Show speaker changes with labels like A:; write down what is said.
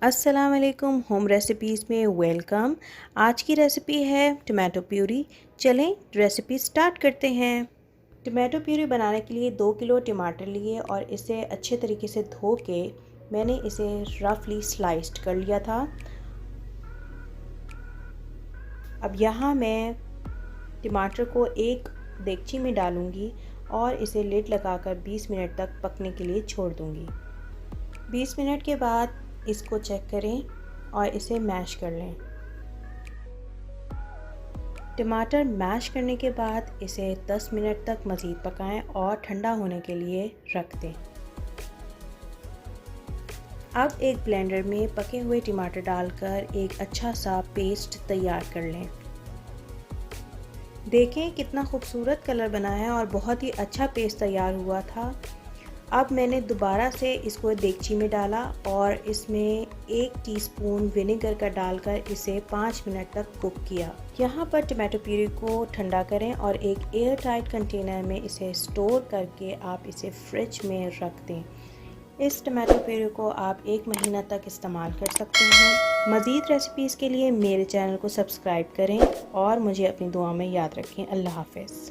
A: अस्सलाम वालेकुम, home recipes में वेलकम। आज की रेसिपी है टमाटो प्यूरी। चलें रेसिपी स्टार्ट करते हैं। टमाटो प्यूरी बनाने के लिए 2 किलो टमाटर लिए और इसे अच्छे तरीके से धो के मैंने इसे रफली स्लाइस्ड कर लिया था। अब यहाँ मैं टमाटर को एक देगची में डालूँगी और इसे लिड लगाकर 20 मिनट तक पकने के लिए छोड़ दूँगी। 20 मिनट के बाद इसको चेक करें और इसे मैश कर लें। टमाटर मैश करने के बाद इसे 10 मिनट तक मज़ीद पकाएं और ठंडा होने के लिए रख दें। अब एक ब्लेंडर में पके हुए टमाटर डालकर एक अच्छा सा पेस्ट तैयार कर लें। देखें कितना खूबसूरत कलर बना है और बहुत ही अच्छा पेस्ट तैयार हुआ था। अब मैंने दोबारा से इसको देगची में डाला और इसमें 1 टीस्पून विनेगर का डालकर इसे 5 मिनट तक कुक किया। यहाँ पर टमाटो प्यूरी को ठंडा करें और एक एयर टाइट कंटेनर में इसे स्टोर करके आप इसे फ्रिज में रख दें। इस टमाटो प्यूरी को आप 1 महीना तक इस्तेमाल कर सकते हैं। मज़ीद रेसिपीज़ के लिए मेरे चैनल को सब्सक्राइब करें और मुझे अपनी दुआ में याद रखें। अल्लाह हाफ़िज़।